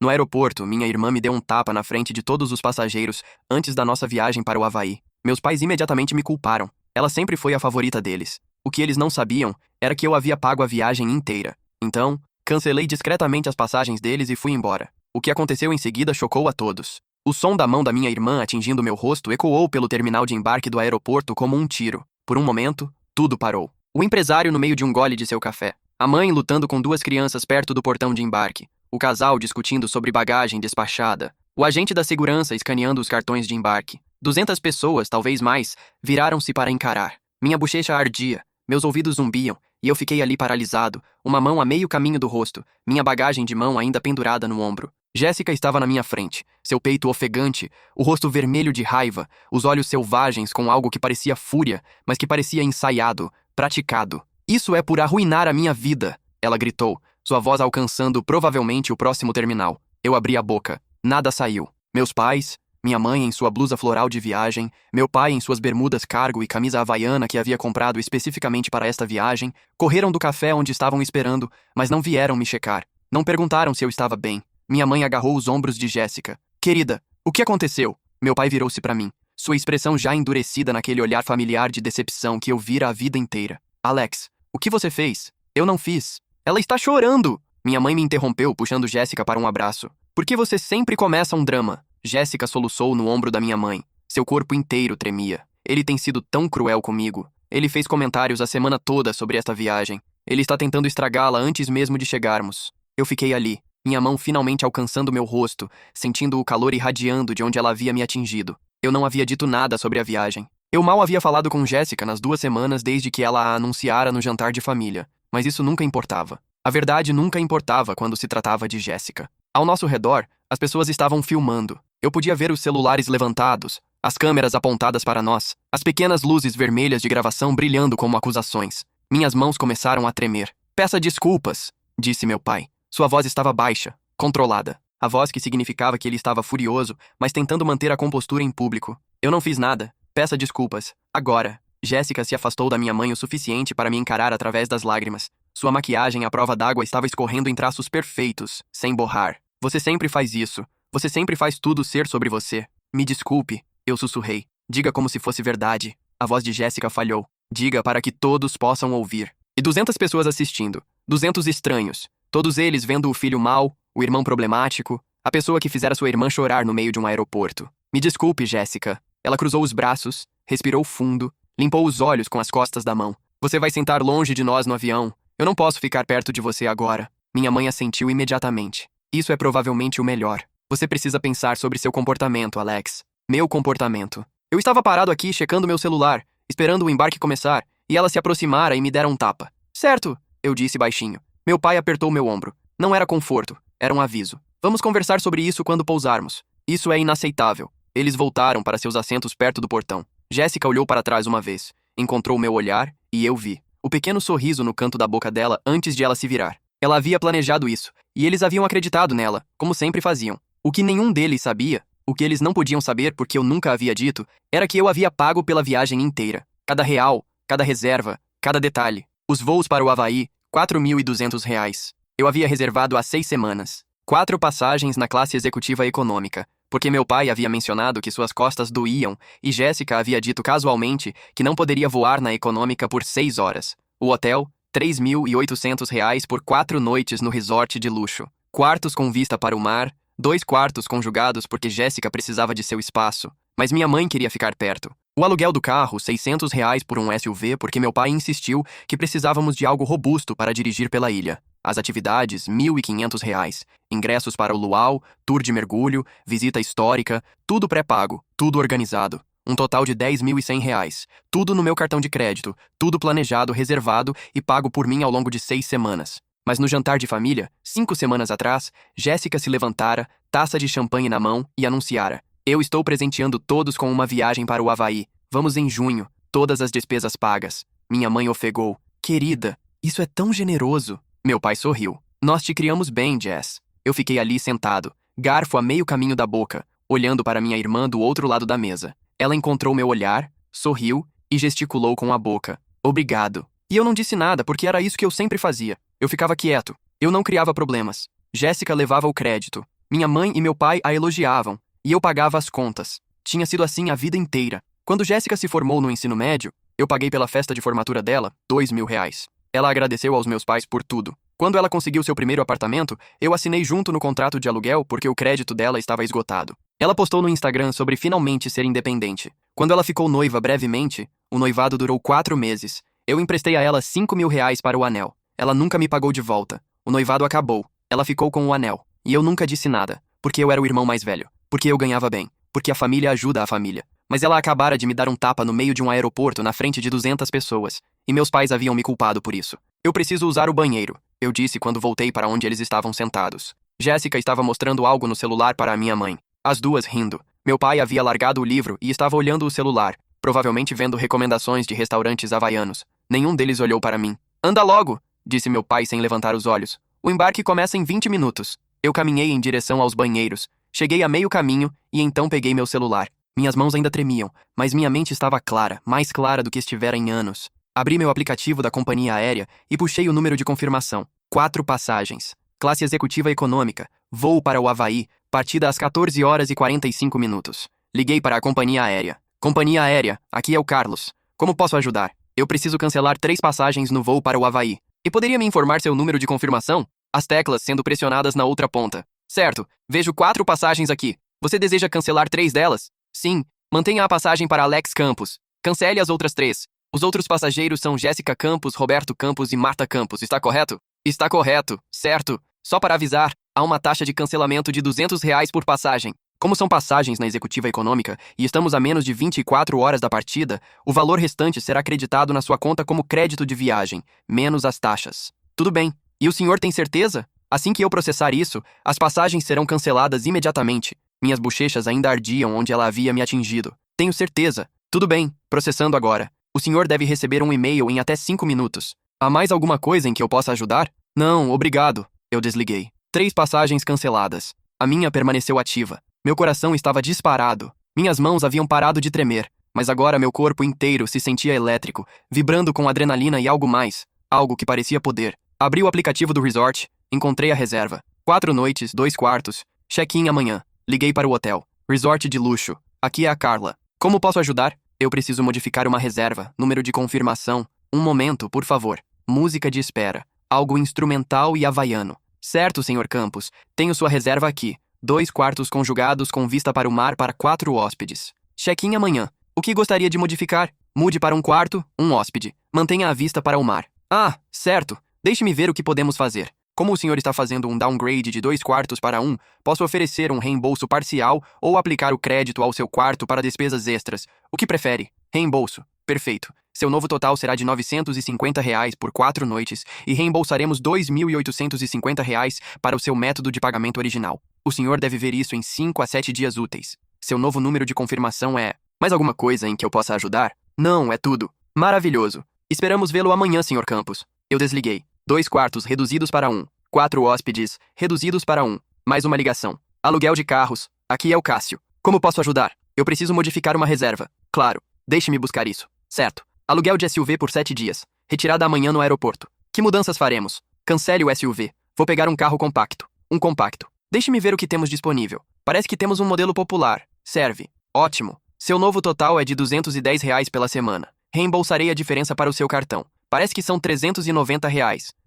No aeroporto, minha irmã me deu um tapa na frente de todos os passageiros antes da nossa viagem para o Havaí. Meus pais imediatamente me culparam. Ela sempre foi a favorita deles. O que eles não sabiam era que eu havia pago a viagem inteira. Então, cancelei discretamente as passagens deles e fui embora. O que aconteceu em seguida chocou a todos. O som da mão da minha irmã atingindo meu rosto ecoou pelo terminal de embarque do aeroporto como um tiro. Por um momento, tudo parou. O empresário no meio de um gole de seu café. A mãe lutando com duas crianças perto do portão de embarque. O casal discutindo sobre bagagem despachada. O agente da segurança escaneando os cartões de embarque. 200 pessoas, talvez mais, viraram-se para encarar. Minha bochecha ardia, meus ouvidos zumbiam, e eu fiquei ali paralisado, uma mão a meio caminho do rosto, minha bagagem de mão ainda pendurada no ombro. Jéssica estava na minha frente, seu peito ofegante, o rosto vermelho de raiva, os olhos selvagens com algo que parecia fúria, mas que parecia ensaiado, praticado. "Isso é por arruinar a minha vida", ela gritou, sua voz alcançando provavelmente o próximo terminal. Eu abri a boca. Nada saiu. Meus pais, minha mãe em sua blusa floral de viagem, meu pai em suas bermudas cargo e camisa havaiana que havia comprado especificamente para esta viagem, correram do café onde estavam esperando, mas não vieram me checar. Não perguntaram se eu estava bem. Minha mãe agarrou os ombros de Jéssica. "Querida, o que aconteceu?" Meu pai virou-se para mim, sua expressão já endurecida naquele olhar familiar de decepção que eu vira a vida inteira. "Alex, o que você fez?" "Eu não fiz." "Ela está chorando!" Minha mãe me interrompeu, puxando Jéssica para um abraço. "Por que você sempre começa um drama?" Jéssica soluçou no ombro da minha mãe. Seu corpo inteiro tremia. "Ele tem sido tão cruel comigo. Ele fez comentários a semana toda sobre esta viagem. Ele está tentando estragá-la antes mesmo de chegarmos." Eu fiquei ali, minha mão finalmente alcançando meu rosto, sentindo o calor irradiando de onde ela havia me atingido. Eu não havia dito nada sobre a viagem. Eu mal havia falado com Jéssica nas 2 semanas desde que ela a anunciara no jantar de família. Mas isso nunca importava. A verdade nunca importava quando se tratava de Jéssica. Ao nosso redor, as pessoas estavam filmando. Eu podia ver os celulares levantados, as câmeras apontadas para nós, as pequenas luzes vermelhas de gravação brilhando como acusações. Minhas mãos começaram a tremer. "Peça desculpas", disse meu pai. Sua voz estava baixa, controlada. A voz que significava que ele estava furioso, mas tentando manter a compostura em público. "Eu não fiz nada. Peça desculpas. Agora." Jéssica se afastou da minha mãe o suficiente para me encarar através das lágrimas. Sua maquiagem à prova d'água estava escorrendo em traços perfeitos, sem borrar. "Você sempre faz isso. Você sempre faz tudo ser sobre você." "Me desculpe", eu sussurrei. "Diga como se fosse verdade." A voz de Jéssica falhou. "Diga para que todos possam ouvir." E 200 pessoas assistindo. 200 estranhos. Todos eles vendo o filho mau, o irmão problemático, a pessoa que fizera sua irmã chorar no meio de um aeroporto. "Me desculpe, Jéssica." Ela cruzou os braços, respirou fundo, limpou os olhos com as costas da mão. "Você vai sentar longe de nós no avião. Eu não posso ficar perto de você agora." Minha mãe assentiu imediatamente. "Isso é provavelmente o melhor. Você precisa pensar sobre seu comportamento, Alex." Meu comportamento. Eu estava parado aqui checando meu celular, esperando o embarque começar, e ela se aproximara e me dera um tapa. "Certo", eu disse baixinho. Meu pai apertou meu ombro. Não era conforto, era um aviso. "Vamos conversar sobre isso quando pousarmos. Isso é inaceitável." Eles voltaram para seus assentos perto do portão. Jéssica olhou para trás uma vez, encontrou meu olhar, e eu vi o pequeno sorriso no canto da boca dela antes de ela se virar. Ela havia planejado isso, e eles haviam acreditado nela, como sempre faziam. O que nenhum deles sabia, o que eles não podiam saber porque eu nunca havia dito, era que eu havia pago pela viagem inteira. Cada real, cada reserva, cada detalhe. Os voos para o Havaí, R$ 4.200. Eu havia reservado há 6 semanas. 4 passagens na classe executiva econômica, porque meu pai havia mencionado que suas costas doíam e Jéssica havia dito casualmente que não poderia voar na econômica por 6 horas. O hotel, R$ 3.800 por 4 noites no resort de luxo. Quartos com vista para o mar, 2 quartos conjugados porque Jéssica precisava de seu espaço, mas minha mãe queria ficar perto. O aluguel do carro, R$ 600 por um SUV porque meu pai insistiu que precisávamos de algo robusto para dirigir pela ilha. As atividades, R$ 1.500. Ingressos para o luau, tour de mergulho, visita histórica, tudo pré-pago, tudo organizado. Um total de R$ 10.100. Tudo no meu cartão de crédito, tudo planejado, reservado e pago por mim ao longo de 6 semanas. Mas no jantar de família, 5 semanas atrás, Jéssica se levantara, taça de champanhe na mão, e anunciara: "Eu estou presenteando todos com uma viagem para o Havaí. Vamos em junho, todas as despesas pagas." Minha mãe ofegou: "Querida, isso é tão generoso." Meu pai sorriu: "Nós te criamos bem, Jess." Eu fiquei ali sentado, garfo a meio caminho da boca, olhando para minha irmã do outro lado da mesa. Ela encontrou meu olhar, sorriu e gesticulou com a boca: "Obrigado." E eu não disse nada porque era isso que eu sempre fazia. Eu ficava quieto. Eu não criava problemas. Jéssica levava o crédito. Minha mãe e meu pai a elogiavam, e eu pagava as contas. Tinha sido assim a vida inteira. Quando Jéssica se formou no ensino médio, eu paguei pela festa de formatura dela R$ 2.000. Ela agradeceu aos meus pais por tudo. Quando ela conseguiu seu primeiro apartamento, eu assinei junto no contrato de aluguel porque o crédito dela estava esgotado. Ela postou no Instagram sobre finalmente ser independente. Quando ela ficou noiva brevemente, o noivado durou 4 meses. Eu emprestei a ela R$ 5.000 para o anel. Ela nunca me pagou de volta. O noivado acabou. Ela ficou com o anel. E eu nunca disse nada, porque eu era o irmão mais velho, porque eu ganhava bem, porque a família ajuda a família. Mas ela acabara de me dar um tapa no meio de um aeroporto na frente de 200 pessoas, e meus pais haviam me culpado por isso. Eu preciso usar o banheiro, eu disse quando voltei para onde eles estavam sentados. Jéssica estava mostrando algo no celular para a minha mãe. As duas rindo. Meu pai havia largado o livro e estava olhando o celular, provavelmente vendo recomendações de restaurantes havaianos. Nenhum deles olhou para mim. Anda logo, disse meu pai sem levantar os olhos. O embarque começa em 20 minutos. Eu caminhei em direção aos banheiros. Cheguei a meio caminho e então peguei meu celular. Minhas mãos ainda tremiam, mas minha mente estava clara, mais clara do que estivera em anos. Abri meu aplicativo da companhia aérea e puxei o número de confirmação. 4 passagens. Classe executiva econômica. Voo para o Havaí. Partida às 14 horas e 45 minutos. Liguei para a companhia aérea. Companhia aérea, aqui é o Carlos. Como posso ajudar? Eu preciso cancelar 3 passagens no voo para o Havaí. E poderia me informar seu número de confirmação? As teclas sendo pressionadas na outra ponta. Certo, vejo 4 passagens aqui. Você deseja cancelar 3 delas? Sim, mantenha a passagem para Alex Campos. Cancele as outras 3. Os outros passageiros são Jéssica Campos, Roberto Campos e Marta Campos, está correto? Está correto, certo. Só para avisar, há uma taxa de cancelamento de R$ 200 por passagem. Como são passagens na executiva econômica e estamos a menos de 24 horas da partida, o valor restante será creditado na sua conta como crédito de viagem, menos as taxas. Tudo bem. E o senhor tem certeza? Assim que eu processar isso, as passagens serão canceladas imediatamente. Minhas bochechas ainda ardiam onde ela havia me atingido. Tenho certeza. Tudo bem, processando agora. O senhor deve receber um e-mail em até 5 minutos. Há mais alguma coisa em que eu possa ajudar? Não, obrigado. Eu desliguei. 3 passagens canceladas. A minha permaneceu ativa. Meu coração estava disparado. Minhas mãos haviam parado de tremer, mas agora meu corpo inteiro se sentia elétrico, vibrando com adrenalina e algo mais. Algo que parecia poder. Abri o aplicativo do resort, encontrei a reserva. 4 noites, 2 quartos, check-in amanhã. Liguei para o hotel. Resort de luxo. Aqui é a Carla. Como posso ajudar? Eu preciso modificar uma reserva. Número de confirmação. Um momento, por favor. Música de espera. Algo instrumental e havaiano. Certo, Sr. Campos. Tenho sua reserva aqui. 2 quartos conjugados com vista para o mar para 4 hóspedes. Check-in amanhã. O que gostaria de modificar? Mude para um quarto, um hóspede. Mantenha a vista para o mar. Ah, certo. Deixe-me ver o que podemos fazer. Como o senhor está fazendo um downgrade de 2 quartos para 1, posso oferecer um reembolso parcial ou aplicar o crédito ao seu quarto para despesas extras. O que prefere? Reembolso. Perfeito. Seu novo total será de R$ 950 por 4 noites e reembolsaremos R$ 2.850 para o seu método de pagamento original. O senhor deve ver isso em 5 a 7 dias úteis. Seu novo número de confirmação é... Mais alguma coisa em que eu possa ajudar? Não, é tudo. Maravilhoso. Esperamos vê-lo amanhã, Sr. Campos. Eu desliguei. 2 quartos reduzidos para 1. 4 hóspedes reduzidos para 1. Mais uma ligação. Aluguel de carros. Aqui é o Cássio. Como posso ajudar? Eu preciso modificar uma reserva. Claro. Deixe-me buscar isso. Certo. Aluguel de SUV por 7 dias. Retirada amanhã no aeroporto. Que mudanças faremos? Cancele o SUV. Vou pegar um carro compacto. Um compacto. Deixe-me ver o que temos disponível. Parece que temos um modelo popular. Serve. Ótimo. Seu novo total é de R$ 210 pela semana. Reembolsarei a diferença para o seu cartão. Parece que são R$ 390.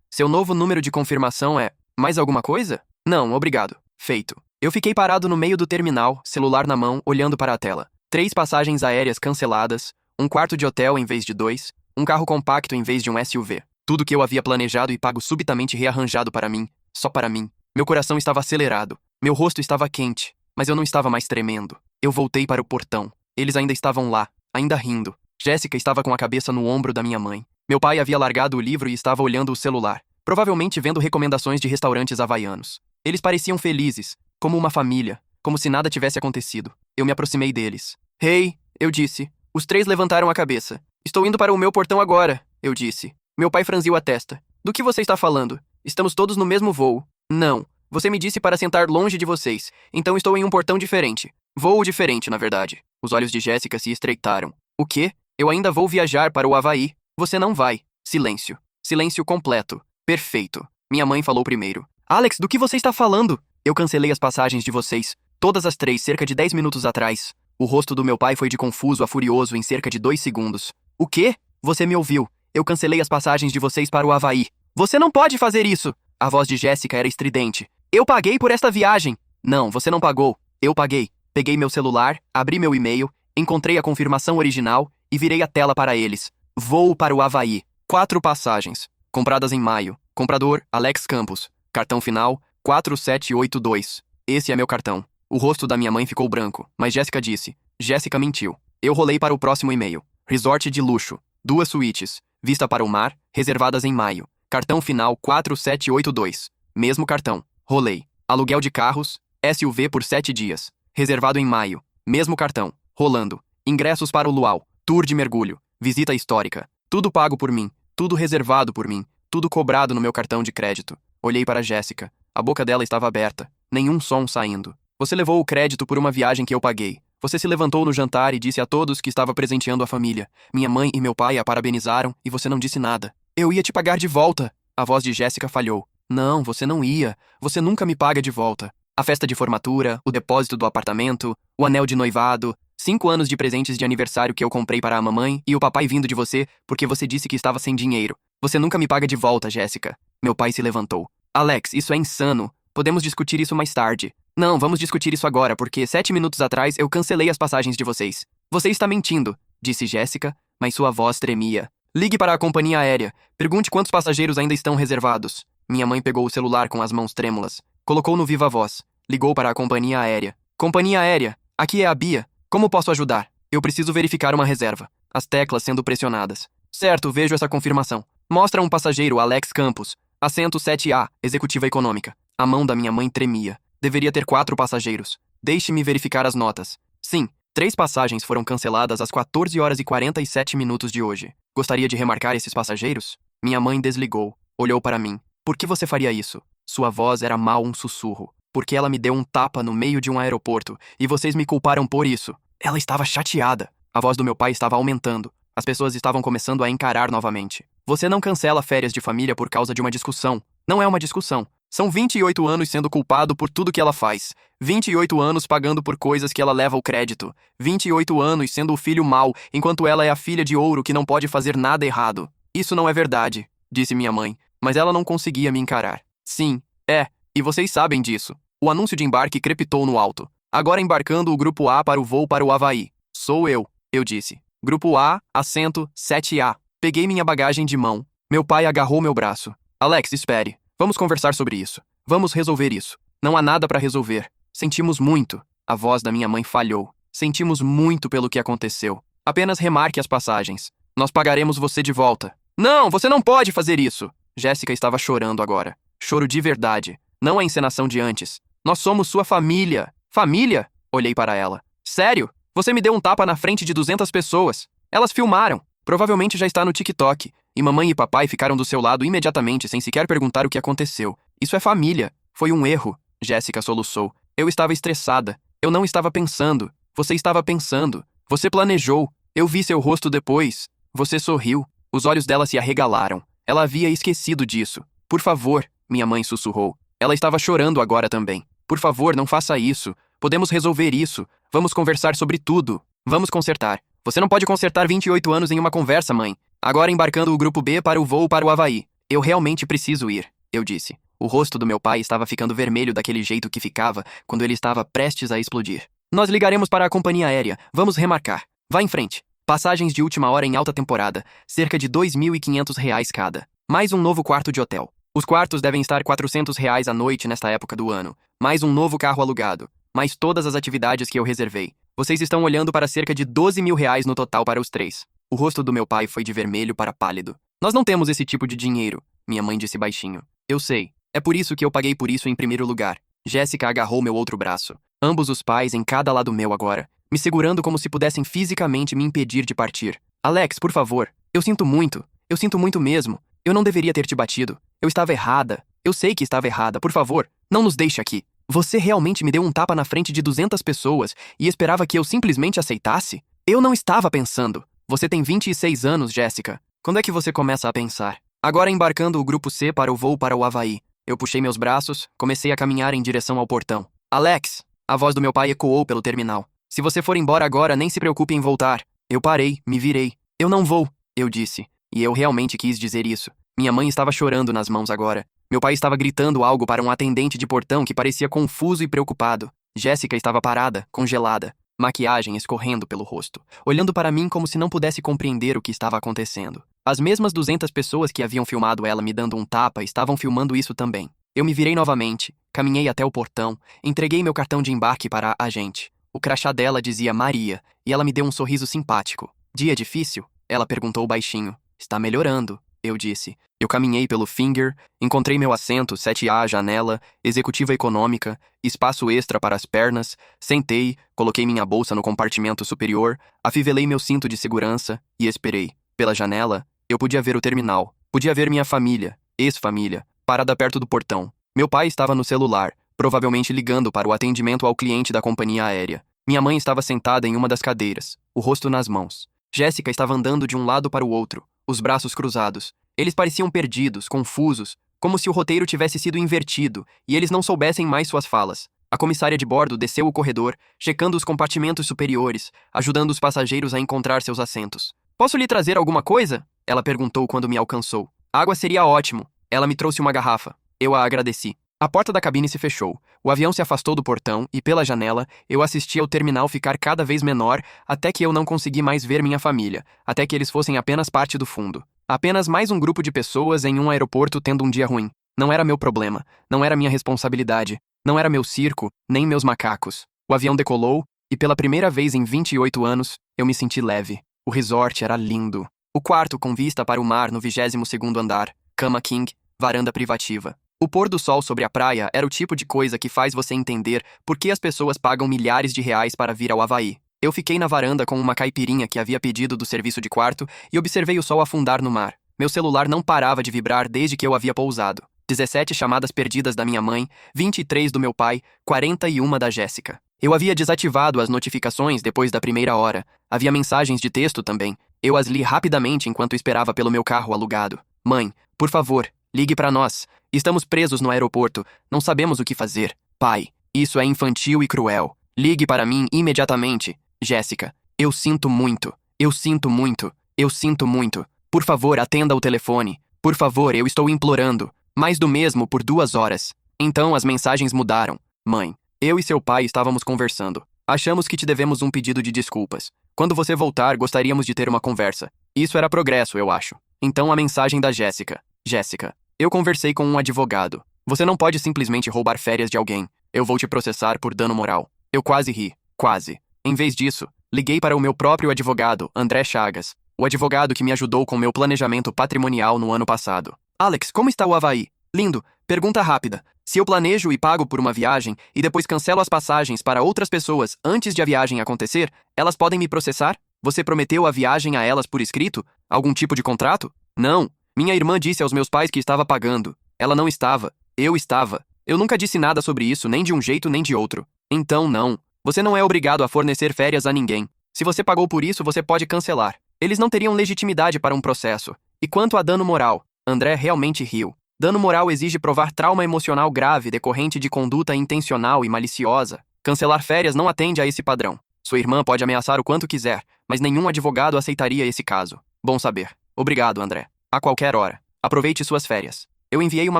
Seu novo número de confirmação é... Mais alguma coisa? Não, obrigado. Feito. Eu fiquei parado no meio do terminal, celular na mão, olhando para a tela. 3 passagens aéreas canceladas, um quarto de hotel em vez de 2, um carro compacto em vez de um SUV. Tudo que eu havia planejado e pago subitamente rearranjado para mim, só para mim. Meu coração estava acelerado, meu rosto estava quente, mas eu não estava mais tremendo. Eu voltei para o portão. Eles ainda estavam lá, ainda rindo. Jéssica estava com a cabeça no ombro da minha mãe. Meu pai havia largado o livro e estava olhando o celular, provavelmente vendo recomendações de restaurantes havaianos. Eles pareciam felizes, como uma família, como se nada tivesse acontecido. Eu me aproximei deles. Hey, eu disse. Os 3 levantaram a cabeça. Estou indo para o meu portão agora, eu disse. Meu pai franziu a testa. Do que você está falando? Estamos todos no mesmo voo. Não. Você me disse para sentar longe de vocês, então estou em um portão diferente. Voo diferente, na verdade. Os olhos de Jéssica se estreitaram. O quê? Eu ainda vou viajar para o Havaí. Você não vai. Silêncio. Silêncio completo. Perfeito. Minha mãe falou primeiro. Alex, do que você está falando? Eu cancelei as passagens de vocês, todas as 3, cerca de 10 minutos atrás. O rosto do meu pai foi de confuso a furioso em cerca de 2 segundos. O quê? Você me ouviu. Eu cancelei as passagens de vocês para o Havaí. Você não pode fazer isso! A voz de Jéssica era estridente. Eu paguei por esta viagem! Não, você não pagou. Eu paguei. Peguei meu celular, abri meu e-mail, encontrei a confirmação original e virei a tela para eles. Voo para o Havaí. 4 passagens. Compradas em maio. Comprador, Alex Campos. Cartão final, 4782. Esse é meu cartão. O rosto da minha mãe ficou branco, mas Jéssica disse. Jéssica mentiu. Eu rolei para o próximo e-mail. Resort de luxo. 2 suítes. Vista para o mar, reservadas em maio. Cartão final 4782. Mesmo cartão. Rolei. Aluguel de carros, SUV por 7 dias. Reservado em maio. Mesmo cartão. Rolando. Ingressos para o Luau. Tour de mergulho. Visita histórica. Tudo pago por mim. Tudo reservado por mim. Tudo cobrado no meu cartão de crédito. Olhei para Jéssica. A boca dela estava aberta. Nenhum som saindo. Você levou o crédito por uma viagem que eu paguei. Você se levantou no jantar e disse a todos que estava presenteando a família. Minha mãe e meu pai a parabenizaram e você não disse nada. Eu ia te pagar de volta. A voz de Jéssica falhou. Não, você não ia. Você nunca me paga de volta. A festa de formatura, o depósito do apartamento, o anel de noivado, 5 anos de presentes de aniversário que eu comprei para a mamãe e o papai vindo de você porque você disse que estava sem dinheiro. Você nunca me paga de volta, Jéssica. Meu pai se levantou. Alex, isso é insano. Podemos discutir isso mais tarde. Não, vamos discutir isso agora, porque 7 minutos atrás eu cancelei as passagens de vocês. Você está mentindo, disse Jéssica, mas sua voz tremia. Ligue para a companhia aérea. Pergunte quantos passageiros ainda estão reservados. Minha mãe pegou o celular com as mãos trêmulas. Colocou no viva voz. Ligou para a companhia aérea. Companhia aérea, aqui é a Bia. Como posso ajudar? Eu preciso verificar uma reserva. As teclas sendo pressionadas. Certo, vejo essa confirmação. Mostra um passageiro, Alex Campos. Assento 7A, executiva econômica. A mão da minha mãe tremia. Deveria ter 4 passageiros. Deixe-me verificar as notas. Sim, 3 passagens foram canceladas às 14 horas e 47 minutos de hoje. Gostaria de remarcar esses passageiros? Minha mãe desligou. Olhou para mim. Por que você faria isso? Sua voz era mal um sussurro. Porque ela me deu um tapa no meio de um aeroporto e vocês me culparam por isso. Ela estava chateada. A voz do meu pai estava aumentando. As pessoas estavam começando a encarar novamente. Você não cancela férias de família por causa de uma discussão. Não é uma discussão. São 28 anos sendo culpado por tudo que ela faz. 28 anos pagando por coisas que ela leva o crédito. 28 anos sendo o filho mau, enquanto ela é a filha de ouro que não pode fazer nada errado. Isso não é verdade, disse minha mãe, mas ela não conseguia me encarar. Sim, é, e vocês sabem disso. O anúncio de embarque crepitou no alto. Agora embarcando o Grupo A para o voo para o Havaí. Sou eu disse. Grupo A, assento 7A. Peguei minha bagagem de mão. Meu pai agarrou meu braço. Alex, espere. Vamos conversar sobre isso. Vamos resolver isso. Não há nada para resolver. Sentimos muito. A voz da minha mãe falhou. Sentimos muito pelo que aconteceu. Apenas remarque as passagens. Nós pagaremos você de volta. Não, você não pode fazer isso. Jéssica estava chorando agora. Choro de verdade. Não a encenação de antes. Nós somos sua família. Família? Olhei para ela. Sério? Você me deu um tapa na frente de 200 pessoas. Elas filmaram. Provavelmente já está no TikTok. E mamãe e papai ficaram do seu lado imediatamente sem sequer perguntar o que aconteceu. Isso é família. Foi um erro. Jéssica soluçou. Eu estava estressada. Eu não estava pensando. Você estava pensando. Você planejou. Eu vi seu rosto depois. Você sorriu. Os olhos dela se arregalaram. Ela havia esquecido disso. Por favor, minha mãe sussurrou. Ela estava chorando agora também. Por favor, não faça isso. Podemos resolver isso. Vamos conversar sobre tudo. Vamos consertar. Você não pode consertar 28 anos em uma conversa, mãe. Agora embarcando o Grupo B para o voo para o Havaí. Eu realmente preciso ir, eu disse. O rosto do meu pai estava ficando vermelho daquele jeito que ficava quando ele estava prestes a explodir. Nós ligaremos para a companhia aérea. Vamos remarcar. Vá em frente. Passagens de última hora em alta temporada. Cerca de R$ 2.500 cada. Mais um novo quarto de hotel. Os quartos devem estar R$ 400 a noite nesta época do ano. Mais um novo carro alugado. Mais todas as atividades que eu reservei. Vocês estão olhando para cerca de R$ 12.000 no total para os 3. O rosto do meu pai foi de vermelho para pálido. Nós não temos esse tipo de dinheiro, minha mãe disse baixinho. Eu sei. É por isso que eu paguei por isso em primeiro lugar. Jéssica agarrou meu outro braço. Ambos os pais em cada lado meu agora, me segurando como se pudessem fisicamente me impedir de partir. Alex, por favor. Eu sinto muito. Eu sinto muito mesmo. Eu não deveria ter te batido. Eu estava errada. Eu sei que estava errada. Por favor, não nos deixe aqui. Você realmente me deu um tapa na frente de 200 pessoas e esperava que eu simplesmente aceitasse? Eu não estava pensando. Você tem 26 anos, Jéssica. Quando é que você começa a pensar? Agora embarcando o Grupo C para o voo para o Havaí. Eu puxei meus braços, comecei a caminhar em direção ao portão. Alex! A voz do meu pai ecoou pelo terminal. Se você for embora agora, nem se preocupe em voltar. Eu parei, me virei. Eu não vou, eu disse. E eu realmente quis dizer isso. Minha mãe estava chorando nas mãos agora. Meu pai estava gritando algo para um atendente de portão que parecia confuso e preocupado. Jéssica estava parada, congelada, maquiagem escorrendo pelo rosto, olhando para mim como se não pudesse compreender o que estava acontecendo. As mesmas 200 pessoas que haviam filmado ela me dando um tapa estavam filmando isso também. Eu me virei novamente, caminhei até o portão, entreguei meu cartão de embarque para a agente. O crachá dela dizia Maria, e ela me deu um sorriso simpático. Dia difícil? Ela perguntou baixinho. Está melhorando, eu disse. Eu caminhei pelo Finger, encontrei meu assento, 7A, janela, executiva econômica, espaço extra para as pernas, sentei, coloquei minha bolsa no compartimento superior, afivelei meu cinto de segurança e esperei. Pela janela, eu podia ver o terminal, podia ver minha família, ex-família, parada perto do portão. Meu pai estava no celular, provavelmente ligando para o atendimento ao cliente da companhia aérea. Minha mãe estava sentada em uma das cadeiras, o rosto nas mãos. Jéssica estava andando de um lado para o outro, os braços cruzados. Eles pareciam perdidos, confusos, como se o roteiro tivesse sido invertido e eles não soubessem mais suas falas. A comissária de bordo desceu o corredor, checando os compartimentos superiores, ajudando os passageiros a encontrar seus assentos. Posso lhe trazer alguma coisa? Ela perguntou quando me alcançou. Água seria ótimo. Ela me trouxe uma garrafa. Eu a agradeci. A porta da cabine se fechou, o avião se afastou do portão e, pela janela, eu assisti ao terminal ficar cada vez menor até que eu não consegui mais ver minha família, até que eles fossem apenas parte do fundo. Apenas mais um grupo de pessoas em um aeroporto tendo um dia ruim. Não era meu problema, não era minha responsabilidade, não era meu circo, nem meus macacos. O avião decolou e, pela primeira vez em 28 anos, eu me senti leve. O resort era lindo. O quarto com vista para o mar no 22º andar, cama king, varanda privativa. O pôr do sol sobre a praia era o tipo de coisa que faz você entender por que as pessoas pagam milhares de reais para vir ao Havaí. Eu fiquei na varanda com uma caipirinha que havia pedido do serviço de quarto e observei o sol afundar no mar. Meu celular não parava de vibrar desde que eu havia pousado. 17 chamadas perdidas da minha mãe, 23 do meu pai, 41 da Jéssica. Eu havia desativado as notificações depois da primeira hora. Havia mensagens de texto também. Eu as li rapidamente enquanto esperava pelo meu carro alugado. Mãe, por favor, ligue para nós. Estamos presos no aeroporto. Não sabemos o que fazer. Pai, isso é infantil e cruel. Ligue para mim imediatamente. Jéssica, eu sinto muito. Eu sinto muito. Eu sinto muito. Por favor, atenda o telefone. Por favor, eu estou implorando. Mais do mesmo por 2 horas. Então as mensagens mudaram. Mãe, eu e seu pai estávamos conversando. Achamos que te devemos um pedido de desculpas. Quando você voltar, gostaríamos de ter uma conversa. Isso era progresso, eu acho. Então a mensagem da Jéssica. Jéssica, eu conversei com um advogado. Você não pode simplesmente roubar férias de alguém. Eu vou te processar por dano moral. Eu quase ri. Quase. Em vez disso, liguei para o meu próprio advogado, André Chagas, o advogado que me ajudou com meu planejamento patrimonial no ano passado. Alex, como está o Havaí? Lindo. Pergunta rápida. Se eu planejo e pago por uma viagem e depois cancelo as passagens para outras pessoas antes de a viagem acontecer, elas podem me processar? Você prometeu a viagem a elas por escrito? Algum tipo de contrato? Não. Minha irmã disse aos meus pais que estava pagando. Ela não estava. Eu estava. Eu nunca disse nada sobre isso, nem de um jeito nem de outro. Então não. Você não é obrigado a fornecer férias a ninguém. Se você pagou por isso, você pode cancelar. Eles não teriam legitimidade para um processo. E quanto a dano moral? André realmente riu. Dano moral exige provar trauma emocional grave decorrente de conduta intencional e maliciosa. Cancelar férias não atende a esse padrão. Sua irmã pode ameaçar o quanto quiser, mas nenhum advogado aceitaria esse caso. Bom saber. Obrigado, André. A qualquer hora. Aproveite suas férias. Eu enviei uma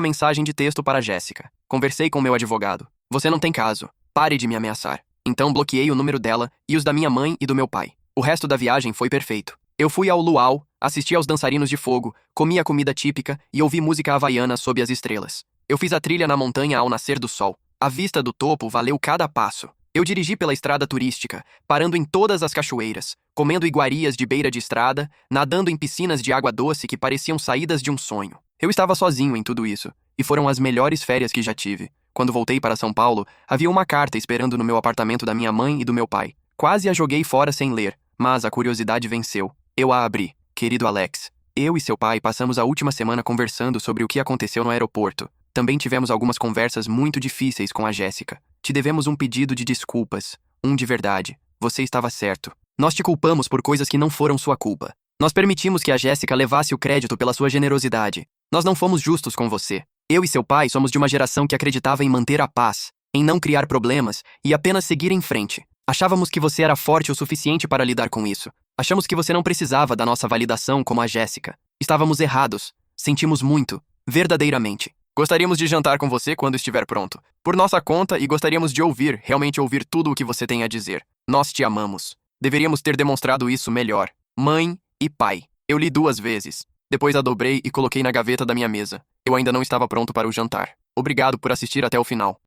mensagem de texto para Jéssica. Conversei com meu advogado. Você não tem caso. Pare de me ameaçar. Então bloqueei o número dela e os da minha mãe e do meu pai. O resto da viagem foi perfeito. Eu fui ao luau, assisti aos dançarinos de fogo, comi a comida típica e ouvi música havaiana sob as estrelas. Eu fiz a trilha na montanha ao nascer do sol. A vista do topo valeu cada passo. Eu dirigi pela estrada turística, parando em todas as cachoeiras, comendo iguarias de beira de estrada, nadando em piscinas de água doce que pareciam saídas de um sonho. Eu estava sozinho em tudo isso, e foram as melhores férias que já tive. Quando voltei para São Paulo, havia uma carta esperando no meu apartamento da minha mãe e do meu pai. Quase a joguei fora sem ler, mas a curiosidade venceu. Eu a abri. Querido Alex, eu e seu pai passamos a última semana conversando sobre o que aconteceu no aeroporto. Também tivemos algumas conversas muito difíceis com a Jéssica. Te devemos um pedido de desculpas. Um de verdade. Você estava certo. Nós te culpamos por coisas que não foram sua culpa. Nós permitimos que a Jéssica levasse o crédito pela sua generosidade. Nós não fomos justos com você. Eu e seu pai somos de uma geração que acreditava em manter a paz, em não criar problemas e apenas seguir em frente. Achávamos que você era forte o suficiente para lidar com isso. Achamos que você não precisava da nossa validação como a Jéssica. Estávamos errados. Sentimos muito, verdadeiramente. Gostaríamos de jantar com você quando estiver pronto, por nossa conta, e gostaríamos de ouvir, realmente ouvir tudo o que você tem a dizer. Nós te amamos. Deveríamos ter demonstrado isso melhor. Mãe e pai. Eu li 2 vezes. Depois a dobrei e coloquei na gaveta da minha mesa. Eu ainda não estava pronto para o jantar. Obrigado por assistir até o final.